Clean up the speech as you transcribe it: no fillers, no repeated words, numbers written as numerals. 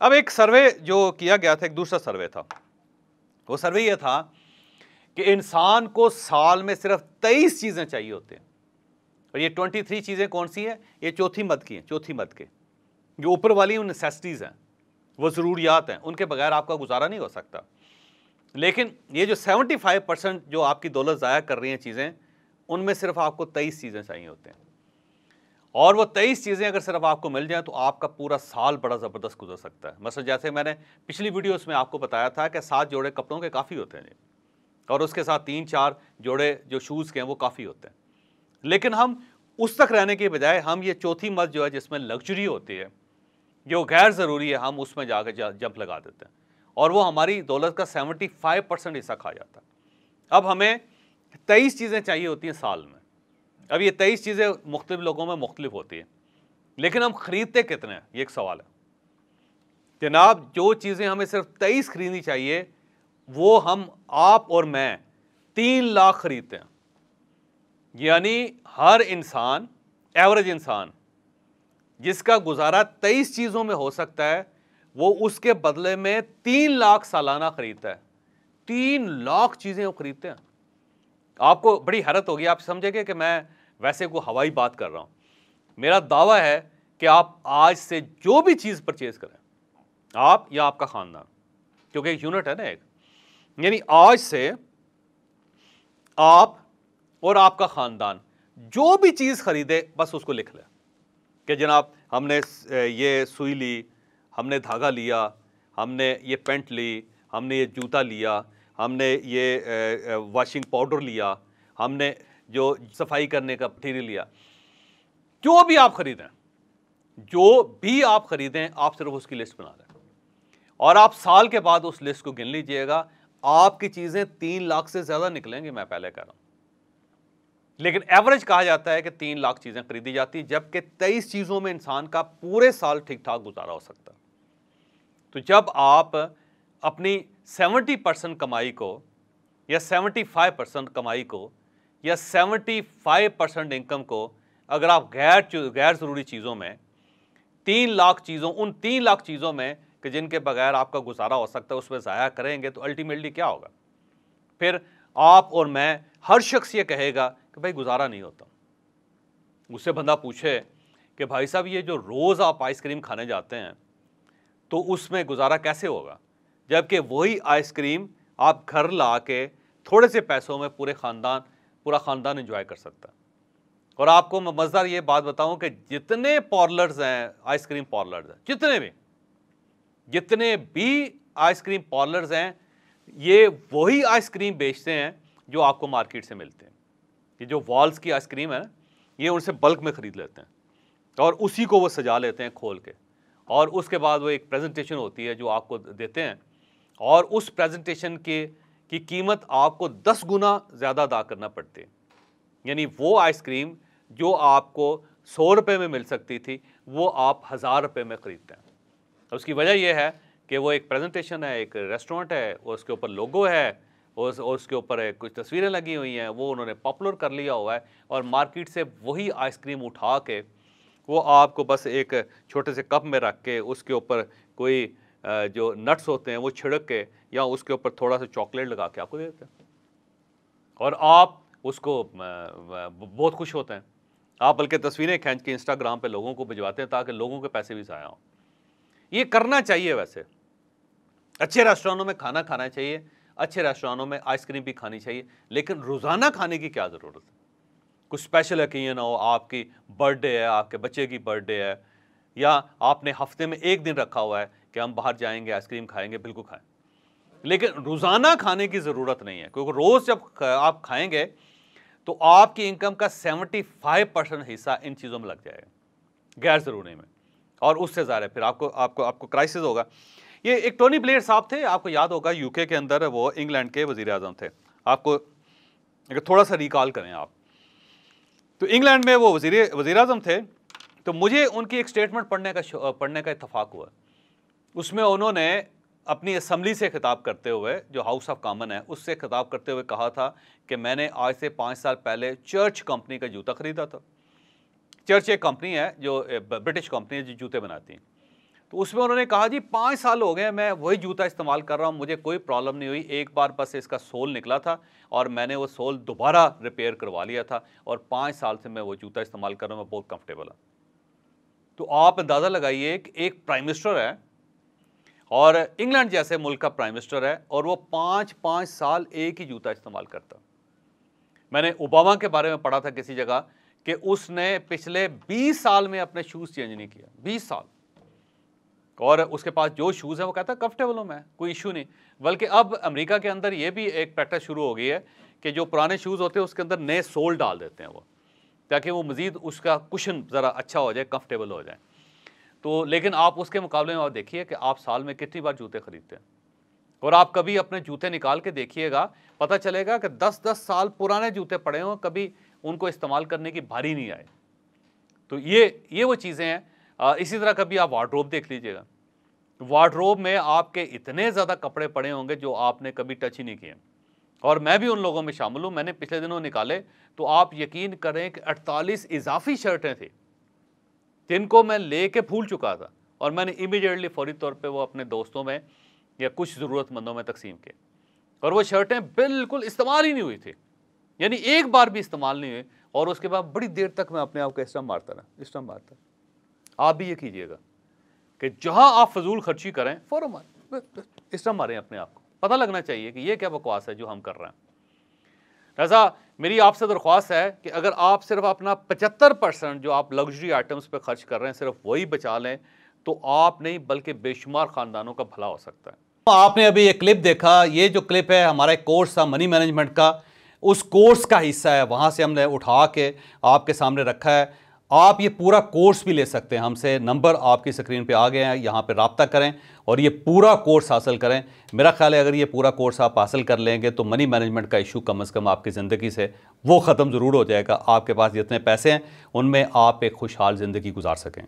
अब एक सर्वे जो किया गया था, एक दूसरा सर्वे था, वो सर्वे ये था कि इंसान को साल में सिर्फ 23 चीजें चाहिए होती हैं, और ये 23 चीजें कौन सी हैं? ये चौथी मद की हैं, चौथी मद के जो ऊपर वाली उन नेसेसिटीज हैं, वो जरूरियात हैं, उनके बगैर आपका गुजारा नहीं हो सकता। लेकिन ये जो 75% जो आपकी दौलत ज़ाया कर रही हैं चीज़ें, उनमें सिर्फ आपको 23 चीज़ें चाहिए होते हैं, और वो 23 चीज़ें अगर सिर्फ आपको मिल जाएं तो आपका पूरा साल बड़ा ज़बरदस्त गुजर सकता है। मसलन जैसे मैंने पिछली वीडियोस में आपको बताया था कि 7 जोड़े कपड़ों के काफ़ी होते हैं जी, और उसके साथ 3-4 जोड़े जो शूज़ के हैं वो काफ़ी होते हैं। लेकिन हम उस तक रहने के बजाय हम ये चौथी मद जो है जिसमें लग्जरी होती है, जो गैर ज़रूरी है, हम उसमें जाकर जंप लगा देते हैं, और वो हमारी दौलत का 75% हिस्सा खा जाता है। अब हमें 23 चीज़ें चाहिए होती हैं साल में। अब ये 23 चीज़ें मुख्तलिफ लोगों में मुख्तलिफ होती हैं, लेकिन हम खरीदते कितने हैं, ये एक सवाल है। जनाब, जो चीज़ें हमें सिर्फ 23 खरीदनी चाहिए, वो हम, आप और मैं 3 लाख खरीदते हैं। यानी हर इंसान, एवरेज इंसान जिसका गुजारा 23 चीज़ों में हो सकता है, वो उसके बदले में 3 लाख सालाना खरीदता है। 3 लाख चीज़ें वो खरीदते हैं। आपको बड़ी हैरत होगी, आप समझेंगे कि मैं वैसे कोई हवाई बात कर रहा हूँ। मेरा दावा है कि आप आज से जो भी चीज़ परचेज करें, आप या आपका ख़ानदान, क्योंकि एक यूनिट है ना एक, यानी आज से आप और आपका ख़ानदान जो भी चीज़ खरीदे, बस उसको लिख लें कि जनाब हमने ये सुई ली, हमने धागा लिया, हमने ये पेंट ली, हमने ये जूता लिया, हमने ये वॉशिंग पाउडर लिया, हमने जो सफाई करने का मटीरियल लिया। जो भी आप खरीदें, जो भी आप खरीदें, आप सिर्फ उसकी लिस्ट बना लें, और आप साल के बाद उस लिस्ट को गिन लीजिएगा। आपकी चीज़ें 3 लाख से ज़्यादा निकलेंगी, मैं पहले कह रहा हूँ। लेकिन एवरेज कहा जाता है कि 3 लाख चीज़ें खरीदी जाती, जबकि 23 चीज़ों में इंसान का पूरे साल ठीक ठाक गुजारा हो सकता है। तो जब आप अपनी 70% कमाई को, या 75% कमाई को, या 75% इनकम को अगर आप गैर ज़रूरी चीज़ों में 3 लाख चीज़ों, उन 3 लाख चीज़ों में कि जिनके बगैर आपका गुजारा हो सकता है, उसमें ज़ाया करेंगे, तो अल्टीमेटली क्या होगा? फिर आप और मैं, हर शख्स ये कहेगा कि भाई गुजारा नहीं होता। उससे बंदा पूछे कि भाई साहब, ये जो रोज़ आप आइसक्रीम खाने जाते हैं, तो उसमें गुजारा कैसे होगा? जबकि वही आइसक्रीम आप घर ला के थोड़े से पैसों में पूरा ख़ानदान एंजॉय कर सकता है। और आपको मैं मज़ेदार ये बात बताऊं कि जितने पार्लर्स हैं, आइसक्रीम पार्लर्स हैं, जितने भी आइसक्रीम पार्लर्स हैं, ये वही आइसक्रीम बेचते हैं जो आपको मार्केट से मिलते हैं। ये जो वॉल्स की आइसक्रीम है, ये उनसे बल्क में ख़रीद लेते हैं, और उसी को वो सजा लेते हैं खोल के, और उसके बाद वो एक प्रेजेंटेशन होती है जो आपको देते हैं, और उस प्रेजेंटेशन की कीमत आपको 10 गुना ज़्यादा अदा करना पड़ती है। यानी वो आइसक्रीम जो आपको 100 रुपये में मिल सकती थी, वो आप 1000 रुपये में ख़रीदते हैं। उसकी वजह यह है कि वो एक प्रेजेंटेशन है, एक रेस्टोरेंट है, उसके ऊपर लोगो है, और उसके ऊपर कुछ तस्वीरें लगी हुई हैं, वो उन्होंने पॉपुलर कर लिया हुआ है, और मार्केट से वही आइसक्रीम उठा के वो आपको बस एक छोटे से कप में रख के उसके ऊपर कोई जो नट्स होते हैं वो छिड़क के, या उसके ऊपर थोड़ा सा चॉकलेट लगा के आपको दे देते हैं, और आप उसको बहुत खुश होते हैं। आप बल्कि तस्वीरें खींच के इंस्टाग्राम पे लोगों को भिजवाते हैं ताकि लोगों के पैसे भी ज़ाया हों। ये करना चाहिए। वैसे अच्छे रेस्टोरेंटों में खाना खाना चाहिए, अच्छे रेस्टोरेंटों में आइसक्रीम भी खानी चाहिए, लेकिन रोज़ाना खाने की क्या ज़रूरत है? कुछ स्पेशल ओकेजन हो, आपकी बर्थडे है, आपके बच्चे की बर्थडे है, या आपने हफ्ते में एक दिन रखा हुआ है कि हम बाहर जाएंगे, आइसक्रीम खाएंगे, बिल्कुल खाएं, लेकिन रोज़ाना खाने की ज़रूरत नहीं है, क्योंकि रोज़ जब आप खाएंगे तो आपकी इनकम का 75% हिस्सा इन चीज़ों में लग जाएगा, गैर ज़रूरी में, और उससे ज़्यादा फिर आपको क्राइसिस होगा। ये एक टोनी ब्लेयर साहब थे, आपको याद होगा, यूके के अंदर वो इंग्लैंड के वज़ीर आज़म थे। आपको अगर थोड़ा सा रिकॉल करें आप, तो इंग्लैंड में वो वज़ीर आज़म थे, तो मुझे उनकी एक स्टेटमेंट पढ़ने का इत्तफाक हुआ। उसमें उन्होंने अपनी असेंबली से खिताब करते हुए, जो हाउस ऑफ कॉमन है, उससे खिताब करते हुए कहा था कि मैंने आज से 5 साल पहले चर्च कंपनी का जूता खरीदा था। चर्च एक कंपनी है जो ब्रिटिश कंपनी है जो जूते बनाती है। तो उसमें उन्होंने कहा जी 5 साल हो गए मैं वही जूता इस्तेमाल कर रहा हूँ, मुझे कोई प्रॉब्लम नहीं हुई, एक बार बस इसका सोल निकला था और मैंने वो सोल दोबारा रिपेयर करवा लिया था और 5 साल से मैं वो जूता इस्तेमाल कर रहा हूँ, मैं बहुत कंफर्टेबल हूँ। तो आप अंदाज़ा लगाइए कि एक प्राइम मिनिस्टर है और इंग्लैंड जैसे मुल्क का प्राइम मिनिस्टर है और वो 5-5 साल एक ही जूता इस्तेमाल करता। मैंने ओबामा के बारे में पढ़ा था किसी जगह कि उसने पिछले 20 साल में अपने शूज़ चेंज नहीं किया, 20 साल, और उसके पास जो शूज़ है वो कहता है कंफर्टेबल हूँ मैं, कोई इशू नहीं। बल्कि अब अमेरिका के अंदर ये भी एक प्रैक्टिस शुरू हो गई है कि जो पुराने शूज़ होते हैं उसके अंदर नए सोल डाल देते हैं वो, ताकि वो मज़ीद उसका कुशन ज़रा अच्छा हो जाए, कंफर्टेबल हो जाए। तो लेकिन आप उसके मुकाबले में आप देखिए कि आप साल में कितनी बार जूते खरीदते हैं, और आप कभी अपने जूते निकाल के देखिएगा, पता चलेगा कि 10-10 साल पुराने जूते पड़े हों, कभी उनको इस्तेमाल करने की बारी नहीं आए। तो ये वो चीज़ें हैं। इसी तरह कभी आप वार्डरोब देख लीजिएगा, वार्डरोब में आपके इतने ज़्यादा कपड़े पड़े होंगे जो आपने कभी टच ही नहीं किए, और मैं भी उन लोगों में शामिल हूँ। मैंने पिछले दिनों निकाले तो आप यकीन करें कि 48 इजाफी शर्टें थी जिनको मैं लेके भूल चुका था, और मैंने इमीडिएटली फौरी तौर पे वो अपने दोस्तों में या कुछ ज़रूरतमंदों में तकसीम किए, और वो शर्टें बिल्कुल इस्तेमाल ही नहीं हुई थी, यानी एक बार भी इस्तेमाल नहीं हुई, और उसके बाद बड़ी देर तक मैं अपने आप को इस तरह मारता रहा, इस तरह मारता। आप भी ये कीजिएगा कि जहां आप फजूल खर्ची करें फौरन मारें, इस तरह मारें अपने आप को, पता लगना चाहिए कि ये क्या बकवास है जो हम कर रहे हैं। ऐसा मेरी आपसे दरख्वास्त है कि अगर आप सिर्फ अपना 75% जो आप लग्जरी आइटम्स पे खर्च कर रहे हैं सिर्फ वही बचा लें तो आप नहीं बल्कि बेशुमार ख़ानदानों का भला हो सकता है। आपने अभी ये क्लिप देखा, ये जो क्लिप है हमारा एक कोर्स था मनी मैनेजमेंट का, उस कोर्स का हिस्सा है, वहाँ से हमने उठा के आपके सामने रखा है। आप ये पूरा कोर्स भी ले सकते हैं हमसे, नंबर आपकी स्क्रीन पे आ गए हैं, यहाँ पे रब्ता करें और ये पूरा कोर्स हासिल करें। मेरा ख्याल है अगर ये पूरा कोर्स आप हासिल कर लेंगे तो मनी मैनेजमेंट का इशू कम से कम आपकी ज़िंदगी से वो ख़त्म ज़रूर हो जाएगा। आपके पास जितने पैसे हैं उनमें आप एक खुशहाल ज़िंदगी गुजार सकें।